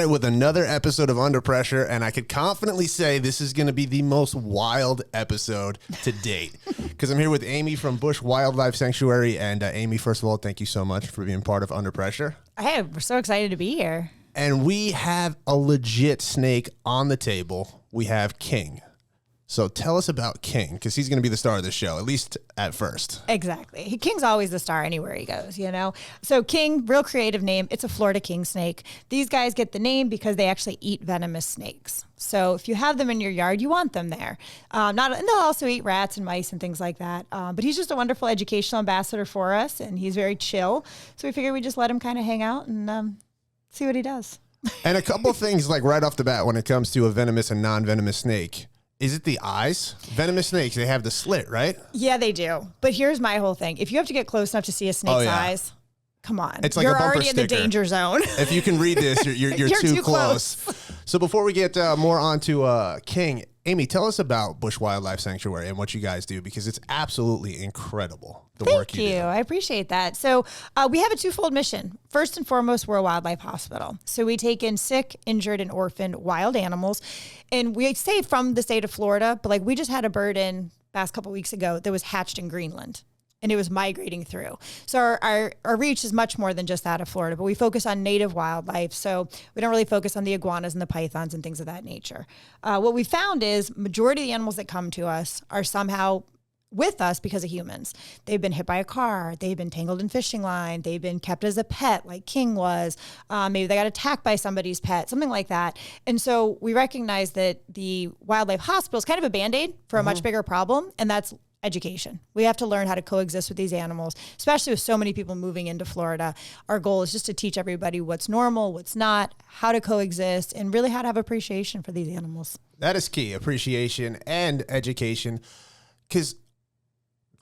it with another episode of Under Pressure, and I could confidently say this is going to be the most wild episode to date. Because I'm here with Amy from Busch Wildlife Sanctuary. And Amy, first of all, thank you so much for being part of Under Pressure. Hey, we're so excited to be here. And we have a legit snake on the table. We have King. So tell us about King, because he's going to be the star of the show, at least at first. Exactly. King's always the star anywhere he goes, you know? So King, real creative name. It's a Florida king snake. These guys get the name because they actually eat venomous snakes. So if you have them in your yard, you want them there. And they'll also eat rats and mice and things like that. But he's just a wonderful educational ambassador for us, and he's very chill. So we figured we'd just let him kind of hang out and see what he does. And a couple things, like right off the bat, when it comes to a venomous and non-venomous snake. Is it the eyes? Venomous snakes, they have the slit, right? Yeah, they do. But here's my whole thing. If you have to get close enough to see a snake's eyes, come on. It's like you're a bumper already sticker. In the danger zone. If you can read this, you're too close. So before we get more onto King, Amy, tell us about Busch Wildlife Sanctuary and what you guys do, because it's absolutely incredible, the work you do. Thank you. I appreciate that. So we have a twofold mission. First and foremost, we're a wildlife hospital. So we take in sick, injured, and orphaned wild animals. And we stay from the state of Florida, but like we just had a bird in last couple of weeks ago that was hatched in Greenland. And it was migrating through. So our reach is much more than just that of Florida, but we focus on native wildlife. So we don't really focus on the iguanas and the pythons and things of that nature. What we found is majority of the animals that come to us are somehow with us because of humans. They've been hit by a car. They've been tangled in fishing line. They've been kept as a pet like King was. Maybe they got attacked by somebody's pet, something like that. And so we recognize that the wildlife hospital is kind of a Band-Aid for a much bigger problem, and that's education. We have to learn how to coexist with these animals, especially with so many people moving into Florida. Our goal is just to teach everybody what's normal, what's not, how to coexist, and really how to have appreciation for these animals. That is key, appreciation and education, because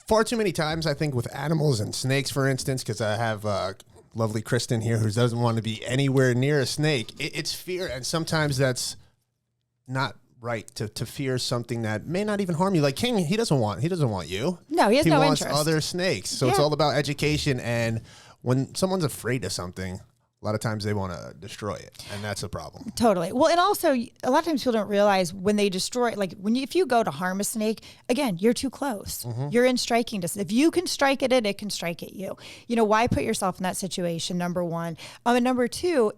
far too many times, I think, with animals and snakes, for instance, because I have lovely Kristen here who doesn't want to be anywhere near a snake, it's fear, and sometimes that's not right to fear something that may not even harm you. Like King, he doesn't want you. No, he has no wants interest. Other snakes. So it's all about education. And when someone's afraid of something, a lot of times they want to destroy it, and that's a problem. Totally. Well, and also a lot of times people don't realize when they destroy, like if you go to harm a snake, again, you're too close. You're in striking distance. If you can strike at it, it can strike at you. You know, why put yourself in that situation? Number one. And number two,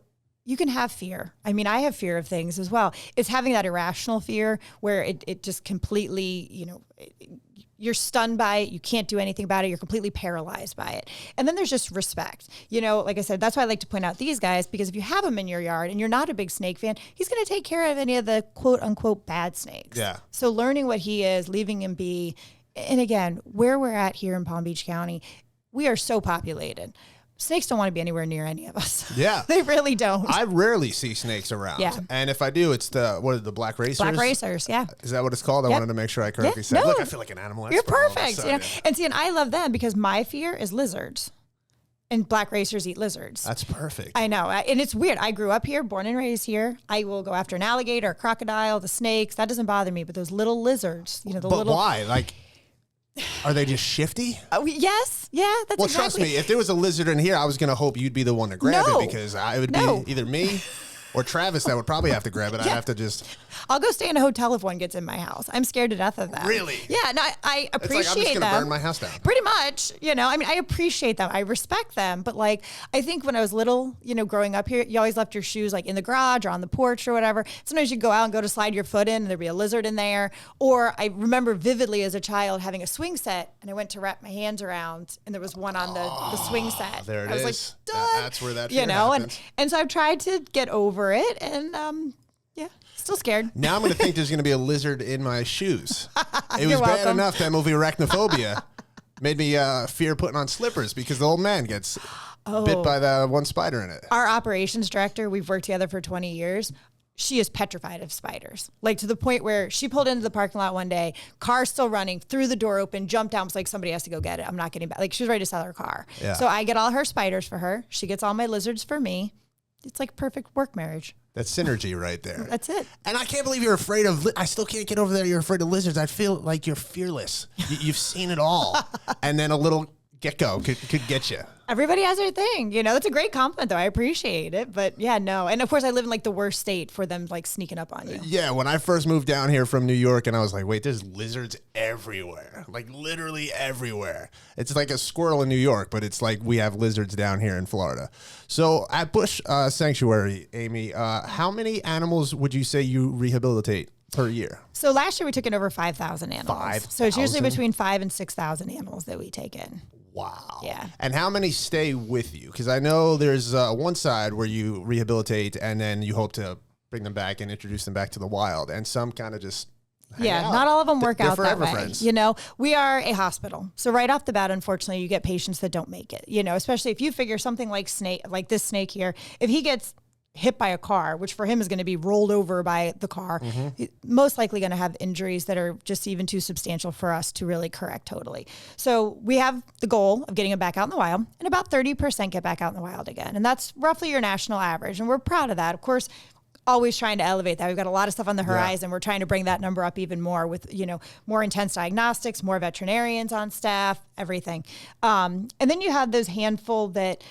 you can have fear. I mean, I have fear of things as well. It's having that irrational fear where it just completely, you're stunned by it. You can't do anything about it. You're completely paralyzed by it. And then there's just respect. Like I said, that's why I like to point out these guys, because if you have him in your yard and you're not a big snake fan, he's going to take care of any of the quote unquote bad snakes. Yeah. So learning what he is, leaving him be. And again, where we're at here in Palm Beach County, we are so populated. Snakes don't want to be anywhere near any of us. Yeah. They really don't. I rarely see snakes around. Yeah. And if I do, it's the black racers? Black racers, yeah. Is that what it's called? I wanted to make sure I correctly said. No. Look, I feel like an animal expert. You're perfect. And see, and I love them because my fear is lizards. And black racers eat lizards. That's perfect. I know. And it's weird. I grew up here, born and raised here. I will go after an alligator, a crocodile, the snakes. That doesn't bother me. But those little lizards, but why? Like, are they just shifty? Yes. Yeah, that's Well, trust me, if there was a lizard in here, I was going to hope you'd be the one to grab it, because it would be either me or Travis that would probably have to grab it. I'd have to just... I'll go stay in a hotel if one gets in my house. I'm scared to death of that. Really? Yeah, no, I appreciate them. It's like, I'm just going to burn my house down. Pretty much, I mean, I appreciate them. I respect them. But like, I think when I was little, growing up here, you always left your shoes like in the garage or on the porch or whatever. Sometimes you'd go out and go to slide your foot in and there'd be a lizard in there. Or I remember vividly as a child having a swing set and I went to wrap my hands around and there was one on the swing set. There it is. is. I was like, that's where that fear happens. And so I've tried to get over it and still scared. Now I'm going to think there's going to be a lizard in my shoes. It was You're bad welcome. enough that movie Arachnophobia made me fear putting on slippers because the old man gets bit by the one spider in it. Our operations director, we've worked together for 20 years. She is petrified of spiders, like to the point where she pulled into the parking lot one day, car still running, threw the door open, jumped down, was like, somebody has to go get it. I'm not getting back. Like she was ready to sell her car. Yeah. So I get all her spiders for her. She gets all my lizards for me. It's like perfect work marriage. That's synergy right there. That's it. And I can't believe you're afraid of, I still can't get over that you're afraid of lizards. I feel like you're fearless. You've seen it all. And then a little get-go could get you. Everybody has their thing. That's a great compliment, though. I appreciate it. But yeah, no. And of course, I live in like the worst state for them like sneaking up on you. Yeah, when I first moved down here from New York, and I was like, wait, there's lizards everywhere. Like literally everywhere. It's like a squirrel in New York, but it's like we have lizards down here in Florida. So at Busch Sanctuary, Amy, how many animals would you say you rehabilitate per year? So last year we took in over 5,000 animals. 5,000? So it's usually between 5,000 and 6,000 animals that we take in. Wow. Yeah. And how many stay with you? Because I know there's one side where you rehabilitate and then you hope to bring them back and introduce them back to the wild. And some kind of just hang out. Not all of them work They're out that forever way. friends. We are a hospital. So right off the bat, unfortunately, you get patients that don't make it, especially if you figure something like this snake here, if he gets hit by a car, which for him is going to be rolled over by the car, most likely going to have injuries that are just even too substantial for us to really correct totally. So we have the goal of getting him back out in the wild, and about 30% get back out in the wild again. And that's roughly your national average. And we're proud of that. Of course, always trying to elevate that. We've got a lot of stuff on the horizon. We're trying to bring that number up even more with, more intense diagnostics, more veterinarians on staff, everything. And then you have those handful that,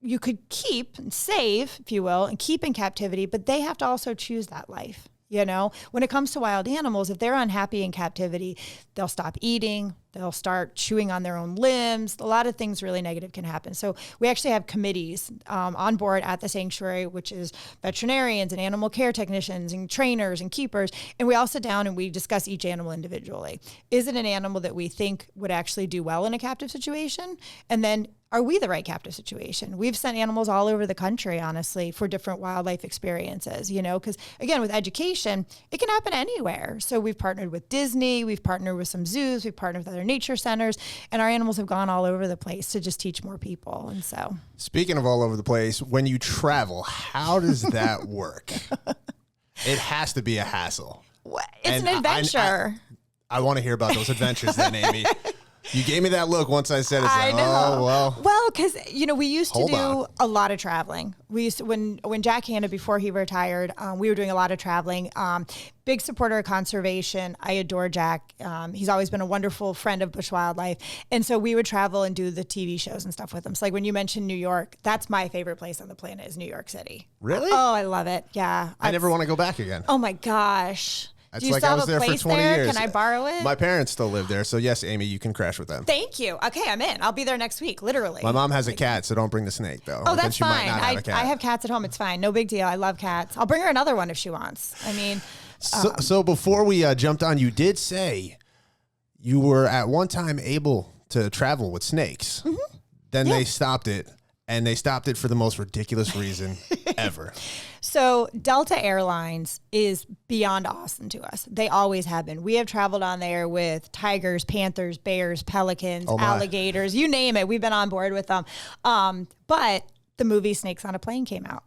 you could keep and save, if you will, and keep in captivity, but they have to also choose that life. When it comes to wild animals, if they're unhappy in captivity, they'll stop eating, they'll start chewing on their own limbs. A lot of things really negative can happen. So we actually have committees on board at the sanctuary, which is veterinarians and animal care technicians and trainers and keepers. And we all sit down and we discuss each animal individually. Is it an animal that we think would actually do well in a captive situation? And then are we the right captive situation? We've sent animals all over the country, honestly, for different wildlife experiences, because again, with education, it can happen anywhere. So we've partnered with Disney, we've partnered with some zoos, we've partnered with other nature centers, and our animals have gone all over the place to just teach more people. And so, speaking of all over the place, when you travel, how does that work? It has to be a hassle. It's an adventure. I want to hear about those adventures then, Amy. You gave me that look once I said it. I know. Oh, well. Well, because, we used to do a lot of traveling. We used to, when Jack Hanna, before he retired, we were doing a lot of traveling. Big supporter of conservation. I adore Jack. He's always been a wonderful friend of Busch Wildlife. And so we would travel and do the TV shows and stuff with him. So like when you mentioned New York, that's my favorite place on the planet is New York City. Really? Oh, I love it. Yeah. I never want to go back again. Oh my gosh. It's Do you like still I have was a there for place 20 there? years. Can I borrow it? My parents still live there. So yes, Amy, you can crash with them. Thank you. Okay, I'm in. I'll be there next week, literally. My mom has a cat, so don't bring the snake though. Oh, that's fine. I have cats at home. It's fine. No big deal. I love cats. I'll bring her another one if she wants. I mean, so before we jumped on, you did say you were at one time able to travel with snakes. Mm-hmm. Then they stopped it, and they stopped it for the most ridiculous reason ever. So Delta Airlines is beyond awesome to us. They always have been. We have traveled on there with tigers, panthers, bears, pelicans, alligators, you name it. We've been on board with them. But the movie Snakes on a Plane came out.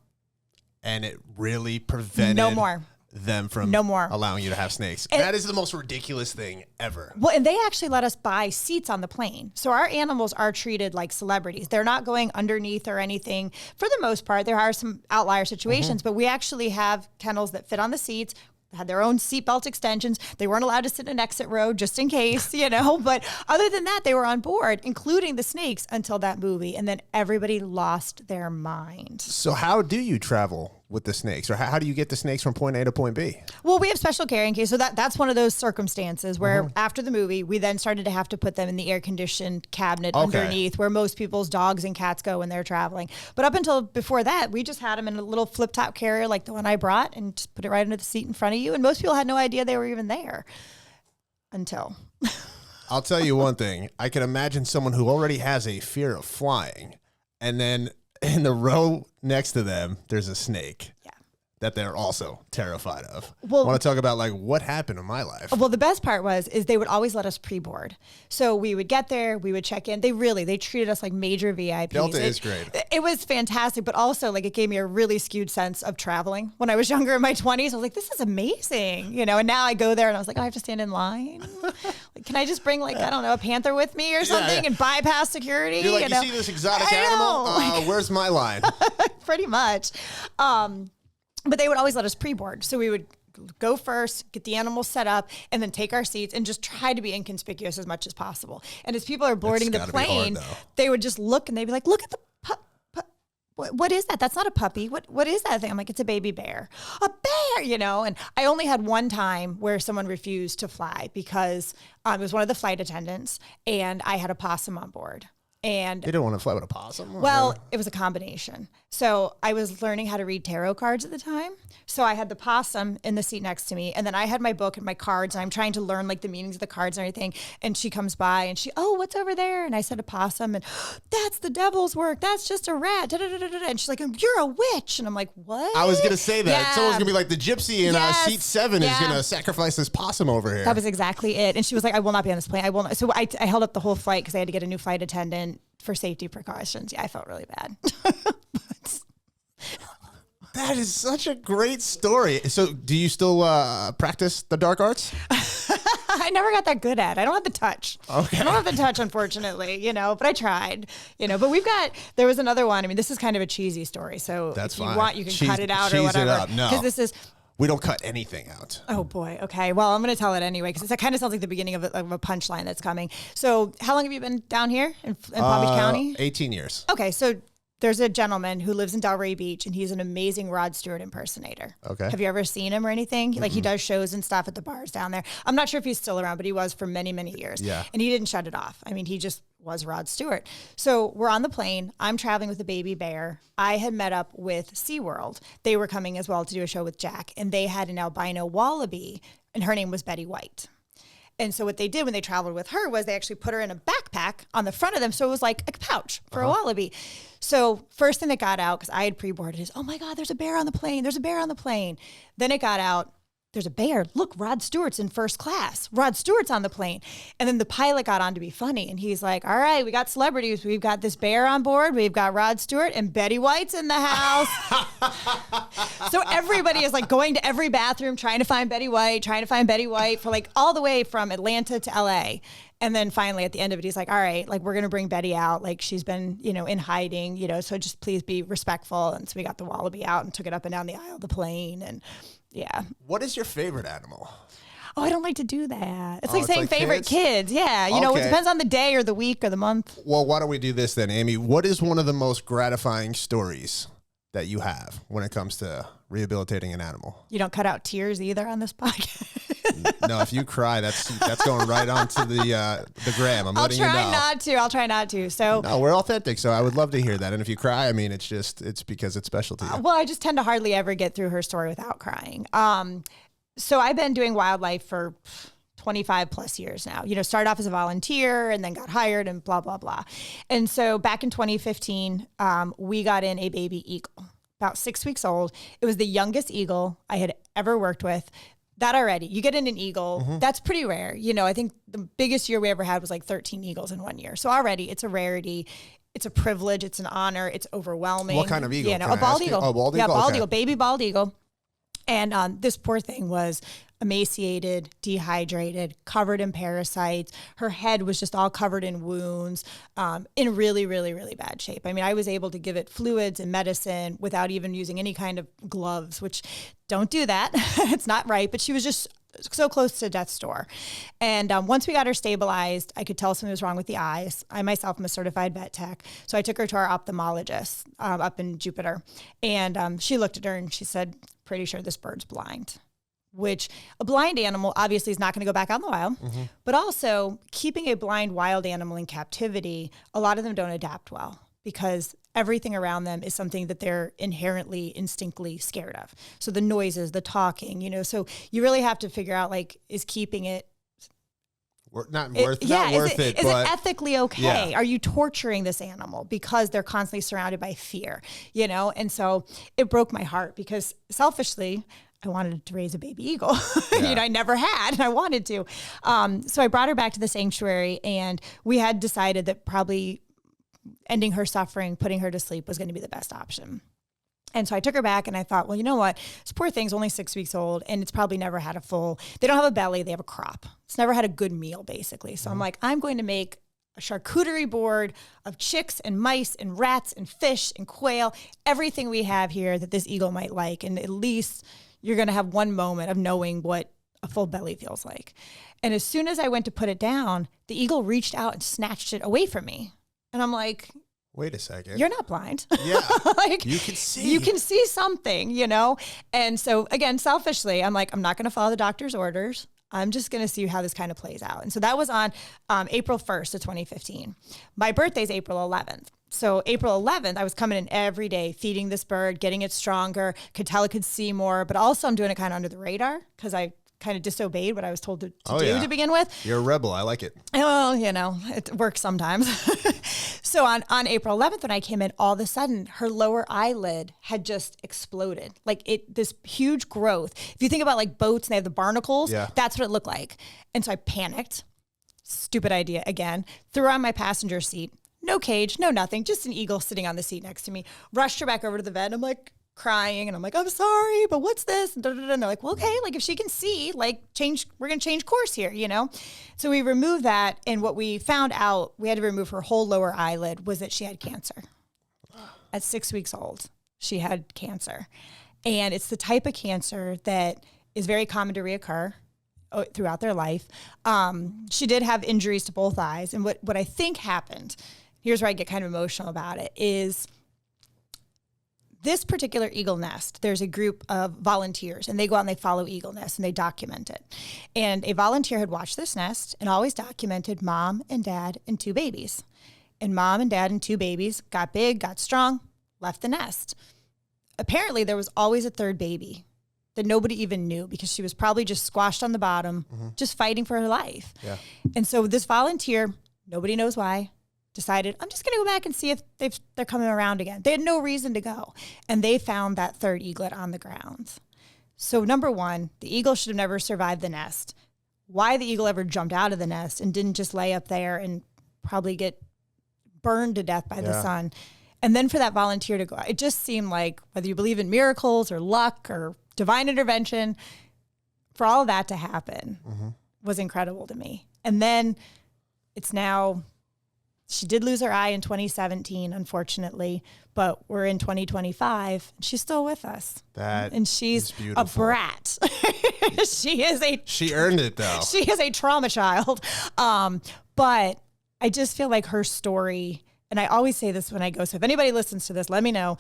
And it really prevented them from allowing you to have snakes. And that is the most ridiculous thing ever. Well, and they actually let us buy seats on the plane. So our animals are treated like celebrities. They're not going underneath or anything. For the most part, there are some outlier situations, but we actually have kennels that fit on the seats, had their own seatbelt extensions. They weren't allowed to sit in an exit row just in case, But other than that, they were on board, including the snakes, until that movie. And then everybody lost their mind. So how do you travel with the snakes? Or how do you get the snakes from point A to point B? Well, we have special carrying cases. So that's one of those circumstances where after the movie, we then started to have to put them in the air-conditioned cabinet underneath where most people's dogs and cats go when they're traveling. But up until before that, we just had them in a little flip-top carrier like the one I brought and just put it right under the seat in front of you. And most people had no idea they were even there until... I'll tell you one thing. I can imagine someone who already has a fear of flying, and then in the row next to them, there's a snake. Yeah. That they're also terrified of. Well, I want to talk about what happened in my life. Well, the best part is they would always let us pre-board. So we would get there, we would check in. They treated us like major VIPs. Delta is great. It was fantastic, but also it gave me a really skewed sense of traveling. When I was younger in my 20s, I was like, this is amazing, And now I go there and I was like, I have to stand in line. Can I just bring I don't know, a panther with me or something and bypass security? You're you see this exotic animal? Where's my line? Pretty much. But they would always let us pre-board. So we would go first, get the animals set up, and then take our seats and just try to be inconspicuous as much as possible. And as people are boarding the plane, they would just look and they'd be like, look at the what is that? That's not a puppy. What is that thing? I'm like, it's a baby bear. A bear, you know? And I only had one time where someone refused to fly because it was one of the flight attendants and I had a possum on board. And they didn't want to fly with a possum? Well, it was a combination. So I was learning how to read tarot cards at the time. So I had the possum in the seat next to me. And then I had my book and my cards. And I'm trying to learn like the meanings of the cards and everything. And she comes by and what's over there? And I said a possum. And that's the devil's work. That's just a rat. And she's like, you're a witch. And I'm like, what? I was going to say that. Yeah. Someone's going to be like the gypsy in seat 7 is going to sacrifice this possum over here. That was exactly it. And she was like, I will not be on this plane. I will not. So I held up the whole flight because I had to get a new flight attendant for safety precautions. Yeah, I felt really bad. That is such a great story. So do you still practice the dark arts? I never got that good at it. I don't have the touch. Okay. I don't have the touch, unfortunately, but I tried, but there was another one. I mean, this is kind of a cheesy story. So that's if you fine. Want, you can cut it out or whatever. It up. No. Because we don't cut anything out. Oh boy. Okay. Well, I'm going to tell it anyway because it kind of sounds like the beginning of a punchline that's coming. So how long have you been down here in Palm Beach County? 18 years. Okay. So there's a gentleman who lives in Delray Beach and he's an amazing Rod Stewart impersonator. Okay. Have you ever seen him or anything? Like he does shows and stuff at the bars down there. I'm not sure if he's still around, but he was for many, many years. Yeah. And he didn't shut it off. I mean, he just was Rod Stewart. So we're on the plane. I'm traveling with a baby bear. I had met up with SeaWorld. They were coming as well to do a show with Jack, and they had an albino wallaby, and her name was Betty White. And so what they did when they traveled with her was they actually put her in a backpack on the front of them. So it was like a pouch for a wallaby. So first thing that got out, because I had pre-boarded, is, oh my God, there's a bear on the plane. There's a bear on the plane. Then it got out, there's a bear. Look, Rod Stewart's in first class. Rod Stewart's on the plane. And then the pilot got on to be funny. And he's like, all right, we got celebrities. We've got this bear on board. We've got Rod Stewart and Betty White's in the house. So everybody is like going to every bathroom, trying to find Betty White for like all the way from Atlanta to LA. And then finally at the end of it, he's like, all right, like we're going to bring Betty out. Like she's been, in hiding, so just please be respectful. And so we got the wallaby out and took it up and down the aisle of the plane. And yeah. What is your favorite animal? Oh, I don't like to do that. It's like saying favorite kids. Yeah. It depends on the day or the week or the month. Well, why don't we do this then, Amy? What is one of the most gratifying stories that you have when it comes to rehabilitating an animal? You don't cut out tears either on this podcast. No, if you cry, that's going right onto the gram. I'm letting you know. I'll try not to. So no, we're authentic. So I would love to hear that. And if you cry, I mean, it's because it's special to you. Well, I just tend to hardly ever get through her story without crying. So I've been doing wildlife for 25 plus years now. Started off as a volunteer and then got hired and blah, blah, blah. And so back in 2015, we got in a baby eagle, about 6 weeks old. It was the youngest eagle I had ever worked with. That already, you get in an eagle, that's pretty rare. I think the biggest year we ever had was like 13 eagles in 1 year. So already it's a rarity. It's a privilege. It's an honor. It's overwhelming. What kind of eagle? A bald eagle. Oh, bald eagle? Yeah, bald eagle, baby bald eagle. And this poor thing was emaciated, dehydrated, covered in parasites. Her head was just all covered in wounds, in really, really, really bad shape. I mean, I was able to give it fluids and medicine without even using any kind of gloves, which don't do that. It's not right. But she was just so close to death's door. And once we got her stabilized, I could tell something was wrong with the eyes. I myself am a certified vet tech. So I took her to our ophthalmologist up in Jupiter. And she looked at her and she said, pretty sure this bird's blind. Which a blind animal obviously is not going to go back out in the wild, but also keeping a blind wild animal in captivity, a lot of them don't adapt well because everything around them is something that they're inherently, instinctively scared of. So the noises, the talking, so you really have to figure out is keeping it not worth it. Is it ethically okay? Yeah. Are you torturing this animal because they're constantly surrounded by fear, And so it broke my heart because selfishly, I wanted to raise a baby eagle. I never had, and I wanted to. So I brought her back to the sanctuary, and we had decided that probably ending her suffering, putting her to sleep was going to be the best option. And so I took her back and I thought, well, you know what? This poor thing's only 6 weeks old and it's probably never had they don't have a belly, they have a crop. It's never had a good meal, basically. So I'm like, I'm going to make a charcuterie board of chicks and mice and rats and fish and quail, everything we have here that this eagle might like. And at least you're going to have one moment of knowing what a full belly feels like. And as soon as I went to put it down, the eagle reached out and snatched it away from me. And I'm like, wait a second. You're not blind. Yeah. Like, you can see. You can see something, you know? And so again, selfishly, I'm like, I'm not going to follow the doctor's orders. I'm just going to see how this kind of plays out. And so that was on April 1st of 2015. My birthday's April 11th. So April 11th, I was coming in every day, feeding this bird, getting it stronger, could tell it could see more, but also I'm doing it kind of under the radar because I kind of disobeyed what I was told to do to begin with. You're a rebel. I like it. Oh, you know, it works sometimes. So on April 11th, when I came in, all of a sudden, her lower eyelid had just exploded. Like this huge growth. If you think about like boats and they have the barnacles, that's what it looked like. And so I panicked. Stupid idea again. Threw her on my passenger seat. No cage, no nothing. Just an eagle sitting on the seat next to me. Rushed her back over to the vet. And I'm like, crying, and I'm like, I'm sorry, but what's this? And they're like, well, okay, like if she can see, like we're gonna change course here, you know? So we removed that, and what we found out, we had to remove her whole lower eyelid, was that she had cancer. At 6 weeks old, she had cancer. And it's the type of cancer that is very common to reoccur throughout their life. She did have injuries to both eyes, and what I think happened, here's where I get kind of emotional about it, is this particular eagle nest, there's a group of volunteers, and they go out and they follow eagle nests and they document it. And a volunteer had watched this nest and always documented mom and dad and 2 babies. And mom and dad and 2 babies got big, got strong, left the nest. Apparently, there was always a 3rd baby that nobody even knew because she was probably just squashed on the bottom, just fighting for her life. Yeah. And so this volunteer, nobody knows why, decided, I'm just going to go back and see if they're coming around again. They had no reason to go. And they found that 3rd eaglet on the ground. So number one, the eagle should have never survived the nest. Why the eagle ever jumped out of the nest and didn't just lay up there and probably get burned to death by the sun. And then for that volunteer to go, it just seemed like, whether you believe in miracles or luck or divine intervention, for all of that to happen was incredible to me. And then it's now... She did lose her eye in 2017, unfortunately, but we're in 2025. And she's still with us. And she's a brat. She earned it, though. She is a trauma child. But I just feel like her story, and I always say this when I go, so if anybody listens to this, let me know.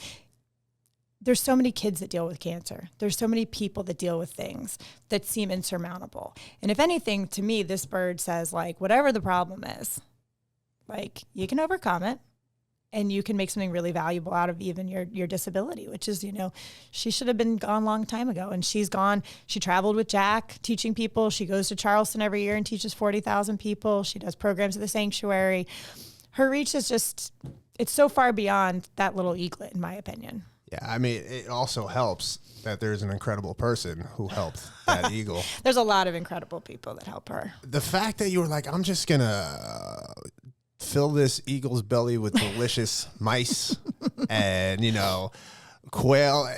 There's so many kids that deal with cancer. There's so many people that deal with things that seem insurmountable. And if anything, to me, this bird says, like, whatever the problem is, like, you can overcome it and you can make something really valuable out of even your disability, which is, you know, she should have been gone a long time ago. And she's gone. She traveled with Jack teaching people. She goes to Charleston every year and teaches 40,000 people. She does programs at the sanctuary. Her reach is just, it's so far beyond that little eaglet, in my opinion. Yeah, I mean, it also helps that there's an incredible person who helped that eagle. There's a lot of incredible people that help her. The fact that you were like, I'm just going to... fill this eagle's belly with delicious mice and, you know, quail.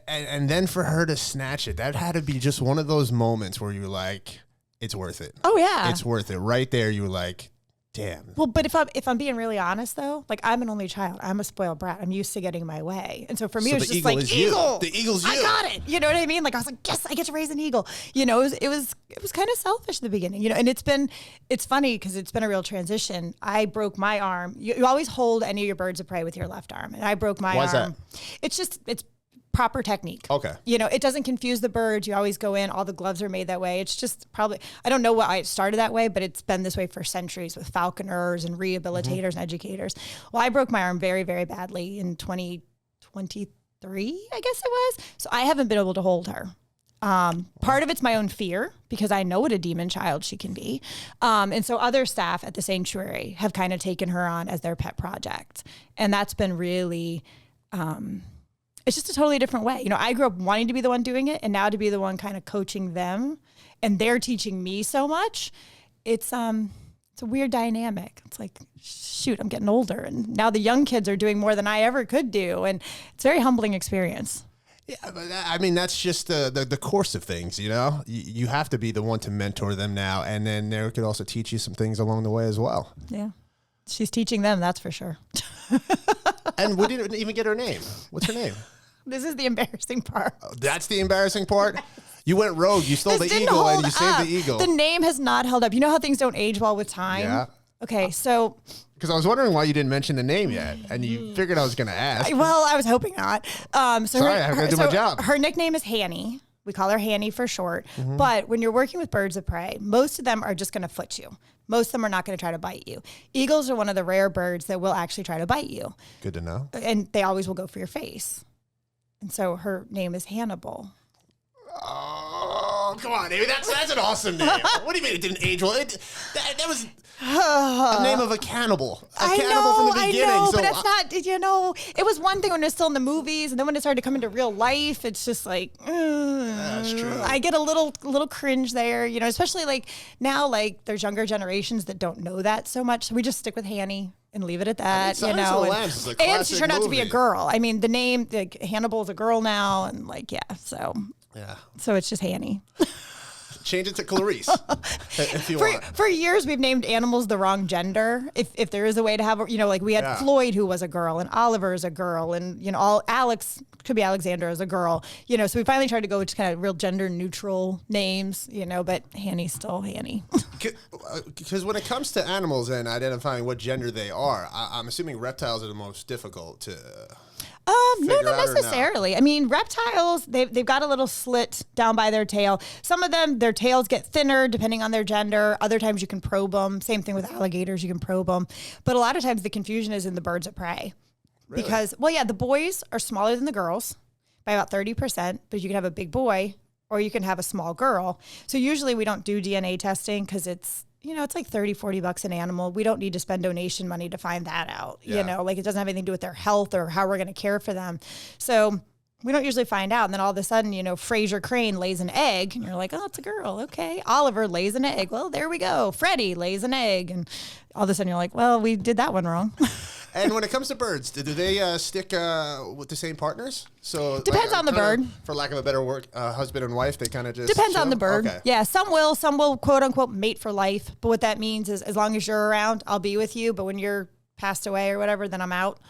And then for her to snatch it, that had to be just one of those moments where you're like, it's worth it. Oh, yeah. It's worth it. Right there, you were like, damn. Well, but if I'm being really honest, though, like, I'm an only child. I'm a spoiled brat. I'm used to getting my way. And so for me, it was just like, eagle. The eagle's you. I got it. You know what I mean? Like, I was like, yes, I get to raise an eagle. You know, it was kind of selfish at the beginning, you know, and it's funny because it's been a real transition. I broke my arm. You always hold any of your birds of prey with your left arm. And I broke my arm. Why's that? It's proper technique. Okay. You know, it doesn't confuse the birds. You always go in. All the gloves are made that way. It's just probably, I don't know why it started that way, but it's been this way for centuries with falconers and rehabilitators and educators. Well, I broke my arm very, very badly in 2023, I guess it was. So I haven't been able to hold her. Part of it's my own fear because I know what a demon child she can be. And so other staff at the sanctuary have kind of taken her on as their pet project. And that's been really, it's just a totally different way. You know, I grew up wanting to be the one doing it and now to be the one kind of coaching them and they're teaching me so much. It's a weird dynamic. It's like, shoot, I'm getting older and now the young kids are doing more than I ever could do. And it's a very humbling experience. Yeah, but I mean, that's just the course of things, you know? You have to be the one to mentor them now, and then they could also teach you some things along the way as well. Yeah. She's teaching them, that's for sure. And we didn't even get her name. What's her name? This is the embarrassing part. That's the embarrassing part? You went rogue. You stole This the didn't eagle and hold you saved up. the eagle. The name has not held up. You know how things don't age well with time? Yeah. Okay, so... Because I was wondering why you didn't mention the name yet, and you figured I was going to ask. Well, I was hoping not. Sorry, I have to do my job. Her nickname is Hanny. We call her Hanny for short. Mm-hmm. But when you're working with birds of prey, most of them are just going to foot you. Most of them are not going to try to bite you. Eagles are one of the rare birds that will actually try to bite you. Good to know. And they always will go for your face. And so her name is Hannibal. Oh, come on, Amy. That's an awesome name. What do you mean it didn't age well? That was a name of a cannibal. From the beginning. I know, so but that's not, it was one thing when it was still in the movies, and then when it started to come into real life, it's just like, that's true. I get a little cringe there, especially like now, like there's younger generations that don't know that so much. So we just stick with Hanny and leave it at that, Silence of the Lambs is a classic And she turned out to be a movie. girl. I mean, the name, Hannibal is a girl now, and so it's just Hanny. Change it to Clarice if you want. For years, we've named animals the wrong gender. If there is a way to have, like we had Floyd, who was a girl, and Oliver is a girl, and Alex could be Alexander as a girl. So we finally tried to go with just kind of real gender neutral names. But Hanny's still Hanny. Because when it comes to animals and identifying what gender they are, I'm assuming reptiles are the most difficult to. No, not necessarily. I mean, reptiles, they've got a little slit down by their tail. Some of them, their tails get thinner depending on their gender. Other times you can probe them. Same thing with alligators, you can probe them. But a lot of times the confusion is in the birds of prey. Really? Because, the boys are smaller than the girls by about 30%, but you can have a big boy or you can have a small girl. So usually we don't do DNA testing because it's like $30-$40 an animal. We don't need to spend donation money to find that out. It doesn't have anything to do with their health or how we're going to care for them. So we don't usually find out. And then all of a sudden, Fraser Crane lays an egg and you're like, oh, it's a girl. Okay. Oliver lays an egg. Well, there we go. Freddie lays an egg. And all of a sudden you're like, well, we did that one wrong. And when it comes to birds, do they stick with the same partners? So depends on the bird. For lack of a better word, husband and wife, they kind of just depends chill? on the bird. Okay. Yeah, some will quote unquote mate for life. But what that means is as long as you're around, I'll be with you. But when you're passed away or whatever, then I'm out.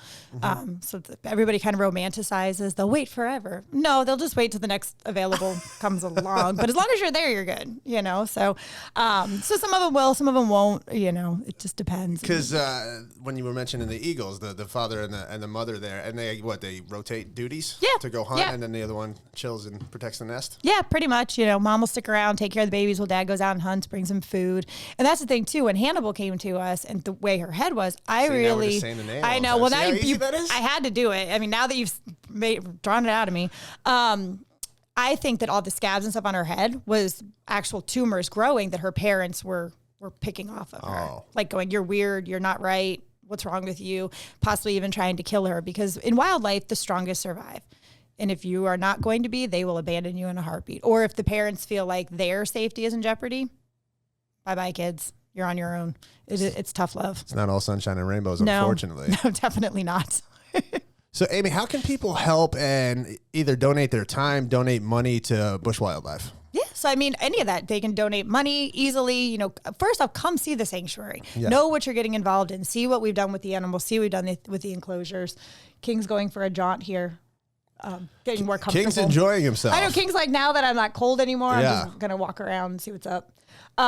So everybody kind of romanticizes. They'll wait forever. No, they'll just wait till the next available comes along. But as long as you're there, you're good. So some of them will, some of them won't. It just depends. Because when you were mentioning the eagles, the father and the mother there, and they rotate duties to go hunt, and then the other one chills and protects the nest. Yeah, pretty much. Mom will stick around, take care of the babies while dad goes out and hunts, brings them food. And that's the thing too. When Hannibal came to us and the way her head was, I know. Well, now I had to do it. I mean, now that you've drawn it out of me, I think that all the scabs and stuff on her head was actual tumors growing that her parents were picking off of her. Like going, you're weird, you're not right, what's wrong with you? Possibly even trying to kill her, because in wildlife, the strongest survive. And if you are not going to be, they will abandon you in a heartbeat. Or if the parents feel like their safety is in jeopardy, bye-bye, kids. You're on your own. It's tough love. It's not all sunshine and rainbows, unfortunately. No, definitely not. So, Amy, how can people help and either donate their time, donate money to Busch Wildlife? Yeah, so I mean, any of that, they can donate money easily. First off, come see the sanctuary. Yeah. Know what you're getting involved in. See what we've done with the animals. See what we've done with the enclosures. King's going for a jaunt here. Getting more comfortable. King's enjoying himself. I know King's like, now that I'm not cold anymore, I'm just going to walk around and see what's up. So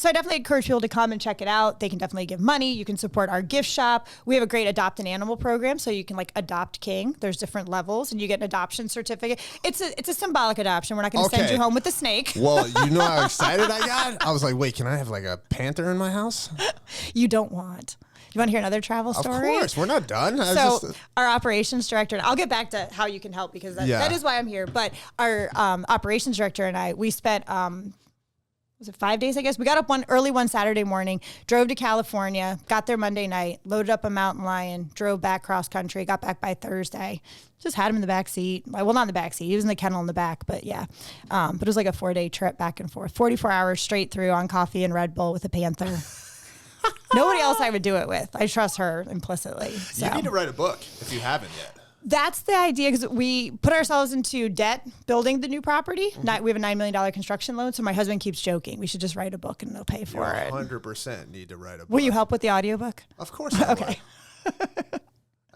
I definitely encourage people to come and check it out. They can definitely give money. You can support our gift shop. We have a great adopt an animal program, so you can adopt King. There's different levels, and you get an adoption certificate. It's a symbolic adoption. We're not going to send you home with the snake. Well, you know how excited I got? I was like, wait, can I have a panther in my house? You don't want. You want to hear another travel story? Of course. We're not done. Our operations director, and I'll get back to how you can help because that is why I'm here. But our operations director and I, we spent, was it 5 days, I guess? We got up early one Saturday morning, drove to California, got there Monday night, loaded up a mountain lion, drove back cross country, got back by Thursday. Just had him in the back seat. Well, not in the back seat. He was in the kennel in the back, but yeah. But it was like a 4-day trip back and forth. 44 hours straight through on coffee and Red Bull with a panther. Nobody else I would do it with. I trust her implicitly. So. You need to write a book if you haven't yet. That's the idea, because we put ourselves into debt building the new property. Mm-hmm. We have a $9 million construction loan, so my husband keeps joking, we should just write a book and they'll pay for it. 100% need to write a book. Will you help with the audiobook? Of course I Okay.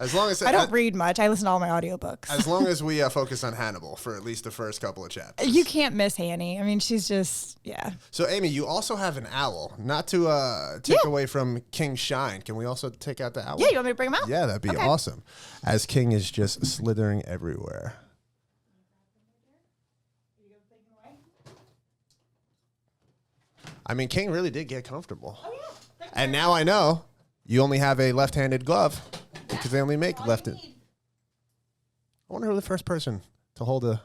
As long as I don't read much. I listen to all my audiobooks. As long as we focus on Hannibal for at least the first couple of chapters. You can't miss Hanny. I mean, she's just, yeah. So, Amy, you also have an owl. Not to take away from King Shine. Can we also take out the owl? Yeah, you want me to bring him out? Yeah, that'd be awesome. As King is just slithering everywhere. I mean, King really did get comfortable. Oh, yeah. And now I know you only have a left-handed glove because they only make left-handed. I wonder who the first person to hold a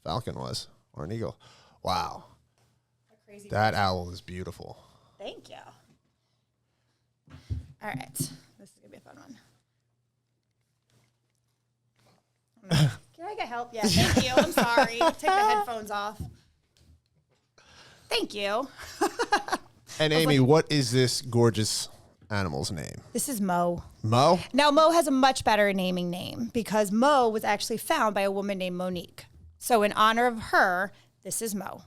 falcon was, or an eagle. Wow. That owl is beautiful. Thank you. All right. This is going to be a fun one. Can I get help? Yeah, thank you. I'm sorry. Take the headphones off. Thank you. And Amy, what is this gorgeous animal's name? This is Mo. Mo? Now, Mo has a much better naming name because Mo was actually found by a woman named Monique. So in honor of her, this is Mo.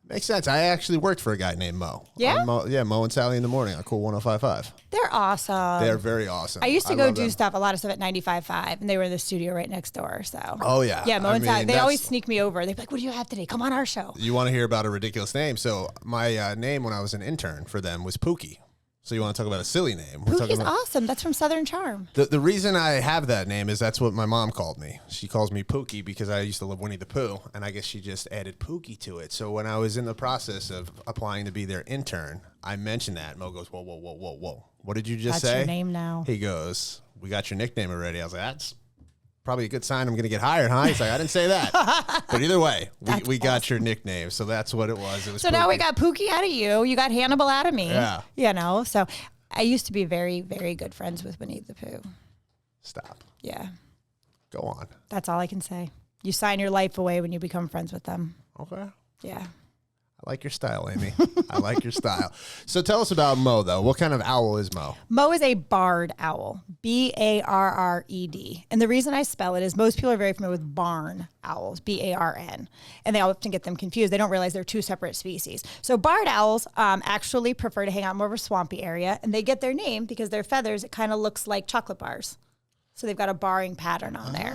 Makes sense. I actually worked for a guy named Mo. Yeah? Mo and Sally in the morning on Cool 105.5. They're awesome. They're very awesome. I used to go do a lot of stuff at 95.5, and they were in the studio right next door. So. Oh, yeah. Yeah, Mo and Sally, they always sneak me over. They'd be like, what do you have today? Come on our show. You want to hear about a ridiculous name? So my name when I was an intern for them was Pookie. So you want to talk about a silly name? Pookie's awesome. That's from Southern Charm. The reason I have that name is that's what my mom called me. She calls me Pookie because I used to love Winnie the Pooh, and I guess she just added Pookie to it. So when I was in the process of applying to be their intern, I mentioned that. Mo goes, whoa, whoa, whoa, whoa, whoa. What did you just say? That's your name now. He goes, we got your nickname already. I was like, that's probably a good sign I'm going to get hired, huh? He's like, I didn't say that. But either way, we got your nickname. So that's what it was. It was so Pookie. Now we got Pookie out of you. You got Hannibal out of me. Yeah. You know, so I used to be very, very good friends with Winnie the Pooh. Stop. Yeah. Go on. That's all I can say. You sign your life away when you become friends with them. Okay. Yeah. I like your style, Amy. I like your style. So tell us about Mo, though. What kind of owl is Mo? Mo is a barred owl, B-A-R-R-E-D. And the reason I spell it is most people are very familiar with barn owls, B-A-R-N. And they often get them confused. They don't realize they're two separate species. So barred owls actually prefer to hang out in more of a swampy area. And they get their name because their feathers, it kind of looks like chocolate bars. So they've got a barring pattern on there.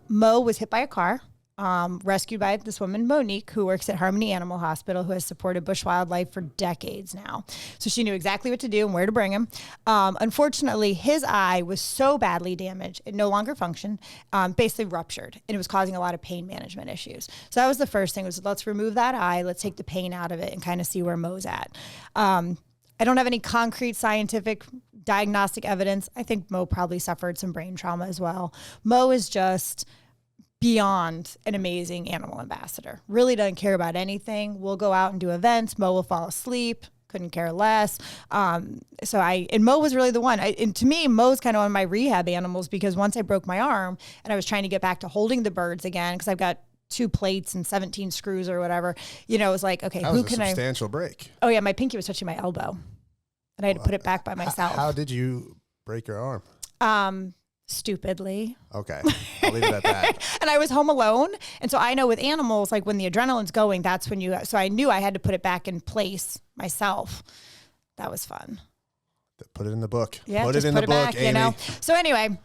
Mo was hit by a car. Rescued by this woman, Monique, who works at Harmony Animal Hospital, who has supported Busch Wildlife for decades now. So she knew exactly what to do and where to bring him. Unfortunately, his eye was so badly damaged, it no longer functioned, basically ruptured, and it was causing a lot of pain management issues. So that was the first thing, was let's remove that eye, let's take the pain out of it and kind of see where Mo's at. I don't have any concrete scientific diagnostic evidence. I think Mo probably suffered some brain trauma as well. Mo is just beyond an amazing animal ambassador. Really doesn't care about anything. We'll go out and do events. Mo will fall asleep. Couldn't care less. And Mo was really the one. And to me, Mo's kind of one of my rehab animals because once I broke my arm and I was trying to get back to holding the birds again, because I've got 2 plates and 17 screws or whatever, it was like, okay, that who was can a substantial break. Oh yeah, my pinky was touching my elbow, and I had to put it back by myself. How did you break your arm? Stupidly. Okay, I'll leave it at that. And I was home alone, and so I know with animals, like when the adrenaline's going, that's when so I knew I had to put it back in place myself. That was fun. Put it in the book. Yeah, put just it in put the it book, back, Amy. So anyway,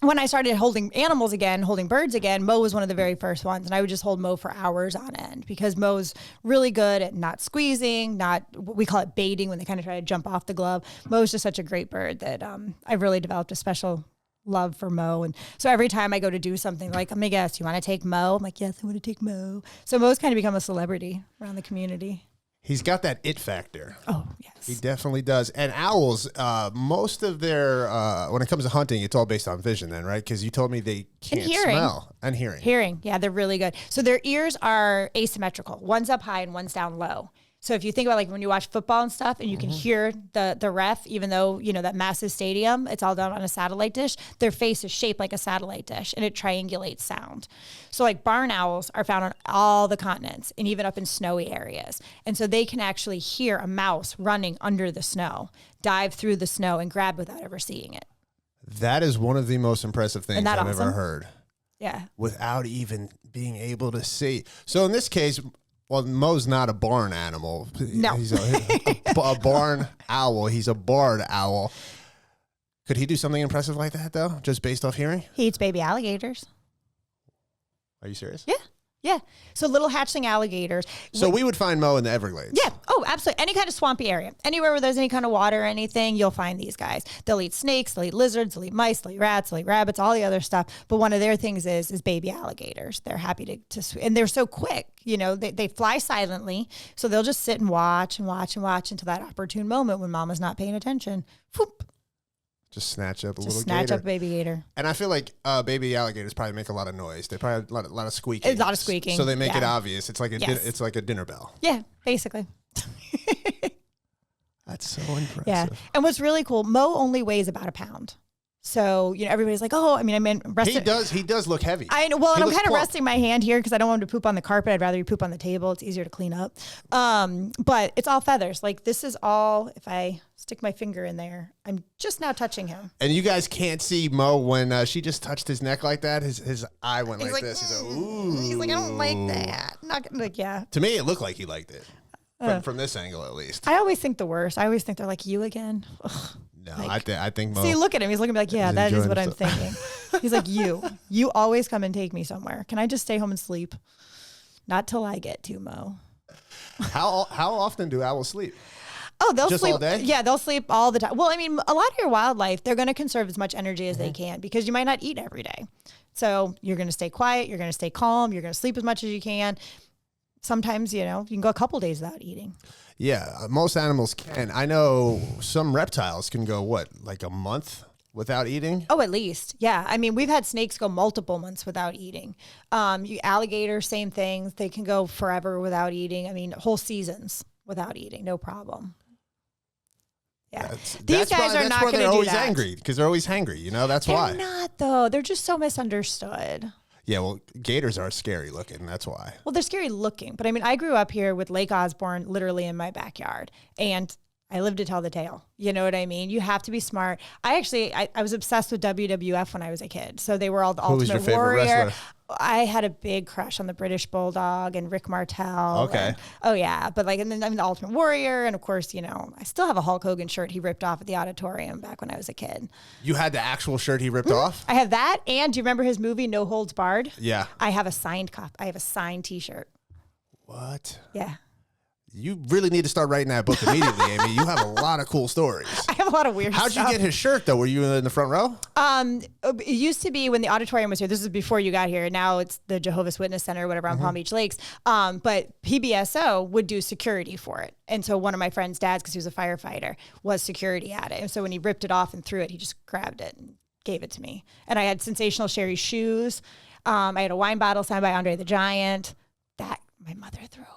when I started holding animals again, holding birds again, Mo was one of the very first ones. And I would just hold Mo for hours on end because Mo's really good at not squeezing, we call it baiting when they kind of try to jump off the glove. Mo's just such a great bird that I've really developed a special love for Mo. And so every time I go to do something, like, let me guess, you want to take Mo? I'm like, yes, I want to take Mo. So Mo's kind of become a celebrity around the community. He's got that it factor. Oh, yes. He definitely does. And owls, most of their, when it comes to hunting, it's all based on vision then, right? Because you told me they can't smell. And hearing. Hearing. Yeah, they're really good. So their ears are asymmetrical. One's up high and one's down low. So if you think about like when you watch football and stuff and you can hear the ref, even though, that massive stadium, it's all done on a satellite dish, their face is shaped like a satellite dish and it triangulates sound. So like barn owls are found on all the continents and even up in snowy areas. And so they can actually hear a mouse running under the snow, dive through the snow and grab without ever seeing it. That is one of the most impressive things I've ever heard. Yeah. Without even being able to see. So in this case, well, Mo's not a barn animal. No. He's a barn owl. He's a barred owl. Could he do something impressive like that, though, just based off hearing? He eats baby alligators. Are you serious? Yeah. Yeah. So little hatchling alligators. So we would find Mo in the Everglades. Yeah. Oh, absolutely. Any kind of swampy area. Anywhere where there's any kind of water or anything, you'll find these guys. They'll eat snakes, they'll eat lizards, they'll eat mice, they'll eat rats, they'll eat rabbits, all the other stuff. But one of their things is baby alligators. They're happy to and they're so quick. You know, they fly silently. So they'll just sit and watch and watch and watch until that opportune moment when mama's not paying attention. Whoop. Just snatch up a Just little snatch gator. up a baby gator. And I feel like baby alligators probably make a lot of noise. They probably a lot of squeaking. A lot of squeaking. So they make it Yeah. obvious. It's like it's like a dinner bell. Yeah, basically. That's so impressive. Yeah. And what's really cool, Mo only weighs about a pound. So, you know, everybody's like, oh, I mean, He does look heavy. I know. Well, He and I'm looks kind of plump. resting my hand here because I don't want him to poop on the carpet. I'd rather he poop on the table. It's easier to clean up. But it's all feathers. Like this is all, if I stick my finger in there, I'm just now touching him. And you guys can't see Mo when she just touched his neck like that. His eye went like this. He's like, ooh. He's like, I don't like that. Not like, yeah. To me, it looked like he liked it. From this angle, at least. I always think the worst. I always think they're like, you again? Ugh. No, Like- I think Mo. See, look at him. He's looking like, yeah, He's that is enjoying what I'm himself. thinking. He's like, you always come and take me somewhere. Can I just stay home and sleep? Not till I get to, Mo. How often do owls sleep? Oh, they'll Just sleep all day? Yeah, they'll sleep all the time. Well, I mean, a lot of your wildlife, they're going to conserve as much energy as they can because you might not eat every day. So you're going to stay quiet. You're going to stay calm. You're going to sleep as much as you can. Sometimes, you know, you can go a couple days without eating. Yeah, most animals can. I know some reptiles can go, like a month without eating? Oh, at least. Yeah. I mean, we've had snakes go multiple months without eating. Alligators, same thing. They can go forever without eating. I mean, whole seasons without eating. No problem. Yeah. These guys are not going to do that. They're always angry because they're always hangry. You know, that's why. They're not, though. They're just so misunderstood. Yeah, well, gators are scary looking. That's why. Well, they're scary looking. But I mean, I grew up here with Lake Osborne literally in my backyard. And I lived to tell the tale. You know what I mean? You have to be smart. I was obsessed with WWF when I was a kid. So they were all the Who was Ultimate your favorite Warrior. wrestler? I had a big crush on the British Bulldog and Rick Martel. Okay. And, oh yeah. But like, and then I'm the Ultimate Warrior. And of course, you know, I still have a Hulk Hogan shirt he ripped off at the auditorium back when I was a kid. You had the actual shirt he ripped off? I have that. And do you remember his movie, No Holds Barred? Yeah. I have a signed copy. I have a signed t-shirt. What? Yeah. You really need to start writing that book immediately, Amy. You have a lot of cool stories. I have a lot of weird How'd stuff. you get his shirt, though? Were you in the front row? It used to be when the auditorium was here. This is before you got here. Now it's the Jehovah's Witness Center or whatever on Palm Beach Lakes. But PBSO would do security for it. And so one of my friend's dads, because he was a firefighter, was security at it. And so when he ripped it off and threw it, he just grabbed it and gave it to me. And I had Sensational Sherry shoes. I had a wine bottle signed by Andre the Giant that my mother threw away.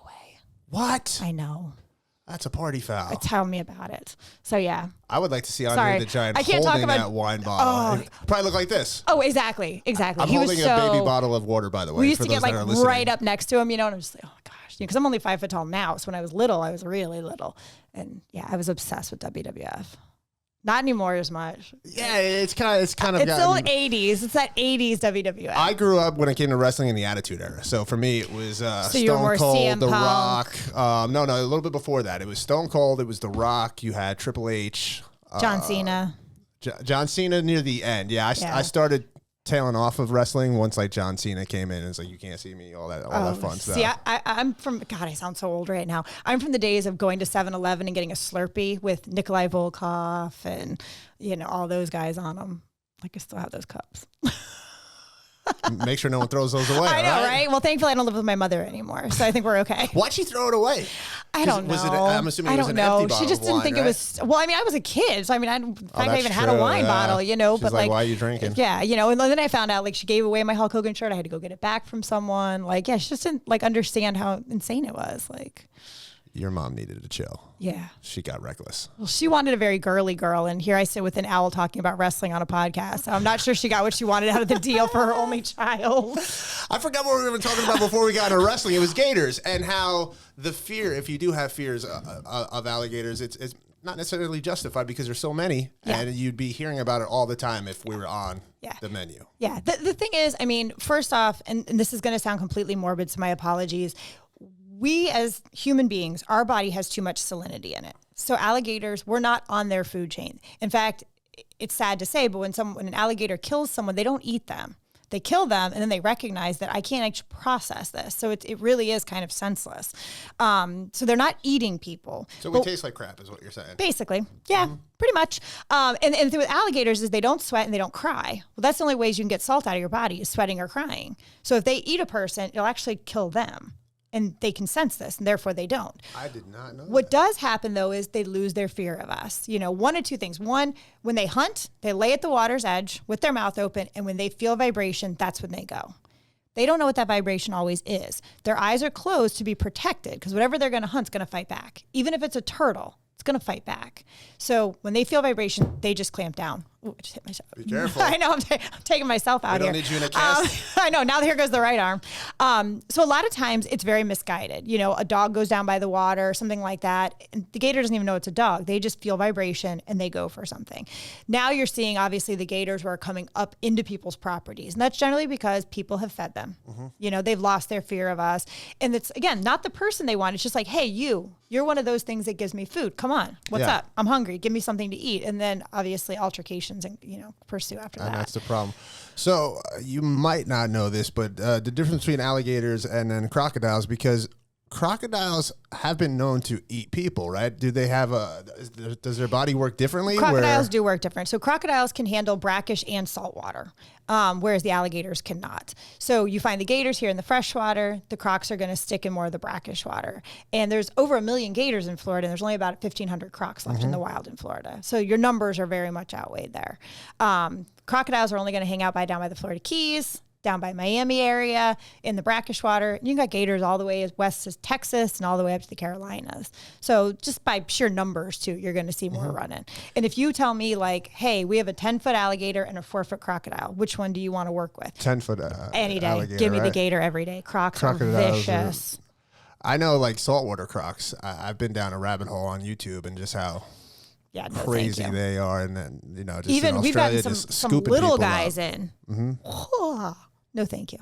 What? I know. That's a party foul. Tell me about it. So yeah. I would like to see Andre Sorry. the Giant I can't talk holding about- that wine bottle. It probably look like this. Oh, exactly. I'm He was holding so, a baby bottle of water, by the way. We used for to get those that like are listening. right up next to him, you know, and I'm just like, oh gosh, because I'm only 5 foot tall now. So when I was little, I was really little, and yeah, I was obsessed with WWF. Not anymore as much. Yeah, it's kind of It's gotten, still 80s. It's that 80s WWF. I grew up when it came to wrestling in the Attitude Era. So for me, it was you were more Stone Cold, CM The Punk. Rock. No, a little bit before that. It was Stone Cold. It was The Rock. You had Triple H. John Cena. John Cena near the end. Yeah, I started tailing off of wrestling once like John Cena came in and it's like, you can't see me, all that fun stuff. See, I'm from, God, I sound so old right now. I'm from the days of going to 7-Eleven and getting a Slurpee with Nikolai Volkov and, you know, all those guys on them. Like, I still have those cups. Make sure no one throws those away. I know, right? Well, thankfully, I don't live with my mother anymore, so I think we're okay. Why'd she throw it away? I don't know. I'm assuming it was an empty She bottle just of didn't wine, think right? it was. Well, I mean, I was a kid, so I mean, I That's even had a true, wine yeah. bottle, you know. She's but like, why are you drinking? Yeah, you know. And then I found out like she gave away my Hulk Hogan shirt. I had to go get it back from someone. Like, yeah, she just didn't like understand how insane it was. Like, Your mom needed to chill. yeah. She got reckless. Well, she wanted a very girly girl, and here I sit with an owl talking about wrestling on a podcast. So I'm not sure she got what she wanted out of the deal for her only child. I forgot what we were talking about before we got into wrestling. It was gators and how the fear, if you do have fears of alligators, it's not necessarily justified because there's so many, and you'd be hearing about it all the time if we were on the menu. Yeah. The thing is, I mean, first off, and this is going to sound completely morbid, so my apologies. We as human beings, our body has too much salinity in it. So alligators, we're not on their food chain. In fact, it's sad to say, but when an alligator kills someone, they don't eat them. They kill them, and then they recognize that I can't actually process this. So it really is kind of senseless. So they're not eating people. So we taste like crap is what you're saying. Basically. Yeah, pretty much. And the thing with alligators is they don't sweat and they don't cry. Well, that's the only ways you can get salt out of your body is sweating or crying. So if they eat a person, it'll actually kill them. And they can sense this, and therefore they don't. I did not know What does happen, though, is they lose their fear of us. You know, one of two things. One, when they hunt, they lay at the water's edge with their mouth open, and when they feel vibration, that's when they go. They don't know what that vibration always is. Their eyes are closed to be protected because whatever they're going to hunt is going to fight back. Even if it's a turtle, it's going to fight back. So when they feel vibration, they just clamp down. Ooh, I just hit myself. Be careful. I know. I'm taking myself out here. We don't need you in a cast. I know. Now here goes the right arm. So a lot of times it's very misguided. You know, a dog goes down by the water, something like that. And the gator doesn't even know it's a dog. They just feel vibration and they go for something. Now you're seeing, obviously, the gators who are coming up into people's properties. And that's generally because people have fed them. You know, they've lost their fear of us. And it's, again, not the person they want. It's just like, hey, you're one of those things that gives me food. Come on. What's up? I'm hungry. Give me something to eat. And then obviously altercations and, pursue after that. And that's the problem. So you might not know this, but the difference between alligators and then crocodiles, because crocodiles have been known to eat people, right? Do they have does their body work differently? Crocodiles do work different. So crocodiles can handle brackish and salt water, whereas the alligators cannot. So you find the gators here in the freshwater, the crocs are going to stick in more of the brackish water. And there's over 1 million gators in Florida, and there's only about 1,500 crocs left in the wild in Florida. So your numbers are very much outweighed there. Crocodiles are only going to hang out down by the Florida Keys, down by Miami area, in the brackish water. You got gators all the way as west as Texas and all the way up to the Carolinas. So just by sheer numbers too, you're going to see more running. And if you tell me like, hey, we have a 10-foot alligator and a 4-foot crocodile, which one do you want to work with? 10-foot any day. Alligator, give me right? the gator every day. Crocs are vicious. I know like saltwater crocs. I've bbeen down a rabbit hole on YouTube and just how crazy they are. And then, just even in we've Australia, gotten just some scooping little people guys up. in. No, thank you.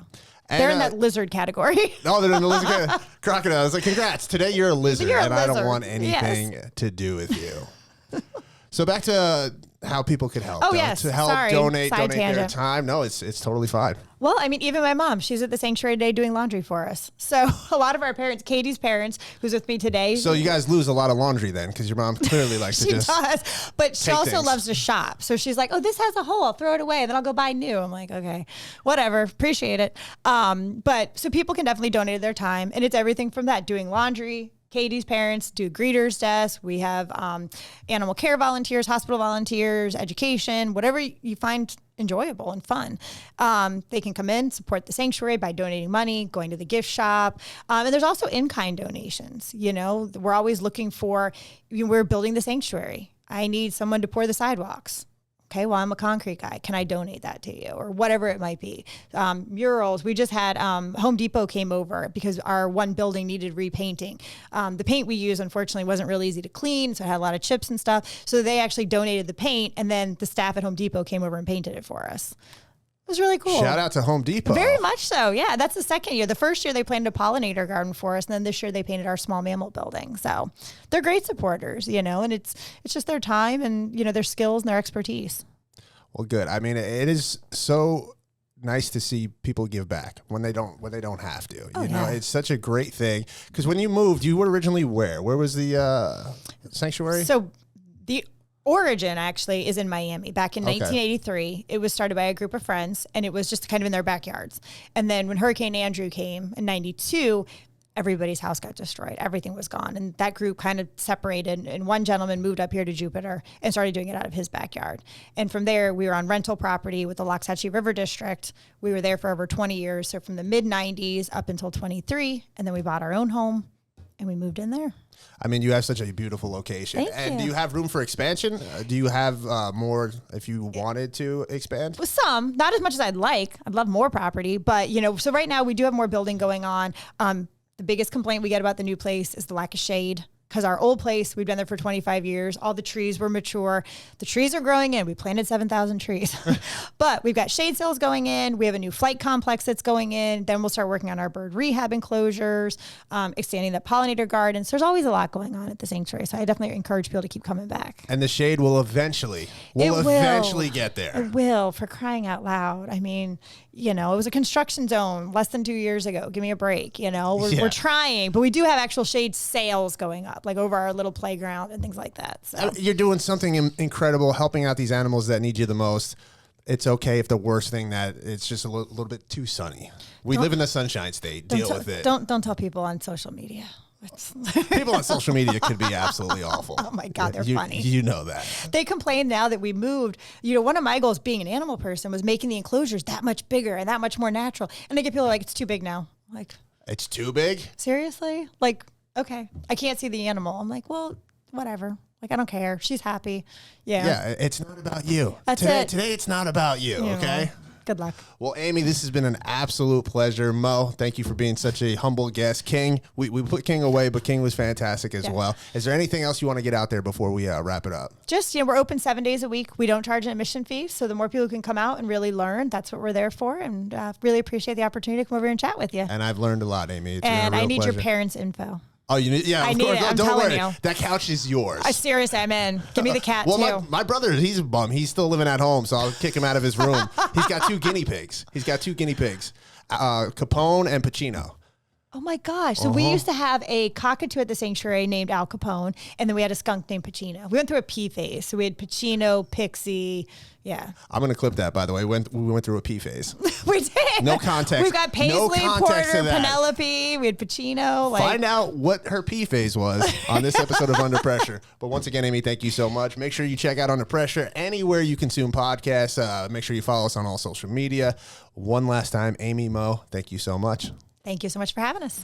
And, they're in that lizard category. No, they're in the lizard category. Crocodiles. Like, congrats. Today you're a lizard, You're a and I don't lizard. want anything to do with you. So back to how people could help. Oh, yes. To help Sorry. donate Side their tangent. time. No, it's totally fine. Well, I mean, even my mom, she's at the sanctuary today doing laundry for us. So a lot of our parents, Katie's parents, who's with me today. So you guys lose a lot of laundry then, because your mom clearly likes to just. She does, but she also things. loves to shop. So she's like, oh, this has a hole. I'll throw it away. And then I'll go buy new. I'm like, okay, whatever. Appreciate it. But so people can definitely donate their time. And it's everything from that, doing laundry. Katie's parents do greeters desk. We have animal care volunteers, hospital volunteers, education, whatever you find enjoyable and fun. They can come in, support the sanctuary by donating money, going to the gift shop. And there's also in-kind donations. We're always looking for, we're building the sanctuary. I need someone to pour the sidewalks. Okay, well, I'm a concrete guy. Can I donate that to you? Or whatever it might be. Murals. We just had Home Depot came over because our one building needed repainting. The paint we used, unfortunately, wasn't really easy to clean, so it had a lot of chips and stuff. So they actually donated the paint, and then the staff at Home Depot came over and painted it for us. It was really cool. Shout out to Home Depot. Very much so. Yeah, that's the second year. The first year they planted a pollinator garden for us, and then this year they painted our small mammal building. So they're great supporters, and it's just their time and their skills and their expertise. Well, good. I mean, it is so nice to see people give back when they don't have to. It's such a great thing. Because when you moved, you were originally where? Where was the sanctuary? So the origin actually is in Miami. Back in 1983, it was started by a group of friends, and it was just kind of in their backyards. And then when Hurricane Andrew came in 92, everybody's house got destroyed. Everything was gone. And that group kind of separated. And one gentleman moved up here to Jupiter and started doing it out of his backyard. And from there, we were on rental property with the Loxahatchee River District. We were there for over 20 years. So from the mid-90s up until 23. And then we bought our own home and we moved in there. I mean, you have such a beautiful location. Thank you. Do you have room for expansion? Do you have more if you wanted to expand? With some, not as much as I'd like. I'd love more property. But, so right now we do have more building going on. The biggest complaint we get about the new place is the lack of shade. because our old place, we've been there for 25 years. All the trees were mature. The trees are growing in. We planted 7,000 trees. But we've got shade sails going in. We have a new flight complex that's going in. Then we'll start working on our bird rehab enclosures, expanding the pollinator gardens. There's always a lot going on at the sanctuary. So I definitely encourage people to keep coming back. And the shade will eventually get there. It will, for crying out loud. I mean, you know, it was a construction zone less than 2 years ago. Give me a break. You know, we're trying, but we do have actual shade sails going up, like over our little playground and things like that. So you're doing something incredible, helping out these animals that need you the most. It's okay if the worst thing that it's just a little bit too sunny. We live in the Sunshine State. Deal with it. Don't tell people on social media. People on social media could be absolutely awful. Oh my God, they're funny. You know that. They complain now that we moved. You know, one of my goals being an animal person was making the enclosures that much bigger and that much more natural. And I get people like, it's too big now. Like, it's too big? Seriously? Like, okay, I can't see the animal. I'm like, well, whatever. Like, I don't care. She's happy. Yeah. Yeah, it's not about you. That's it. Today, it's not about you, okay? Good luck. Well, Amy, this has been an absolute pleasure. Mo, thank you for being such a humble guest. King, we put King away, but King was fantastic as well. Is there anything else you want to get out there before we wrap it up? Just, you know, we're open 7 days a week. We don't charge an admission fee. So the more people can come out and really learn, that's what we're there for. And really appreciate the opportunity to come over and chat with you. And I've learned a lot, Amy. It's and been a real I need pleasure. your parents' info. Oh, you need? Yeah, of course. I'm Don't worry. you. That couch is yours. Seriously, I'm in. Give me the cat, well, too. my brother, he's a bum. He's still living at home, so I'll kick him out of his room. He's got 2 guinea pigs. Capone and Pacino. Oh my gosh. So we used to have a cockatoo at the sanctuary named Al Capone, and then we had a skunk named Pacino. We went through a P phase. So we had Pacino, Pixie. Yeah. I'm going to clip that, by the way. We went through a P phase. We did. No context. We've got Paisley, Porter, Penelope. We had Pacino. Find out what her P phase was on this episode of Under Pressure. But once again, Amy, thank you so much. Make sure you check out Under Pressure anywhere you consume podcasts. Make sure you follow us on all social media. One last time, Amy, Mo, thank you so much. Thank you so much for having us.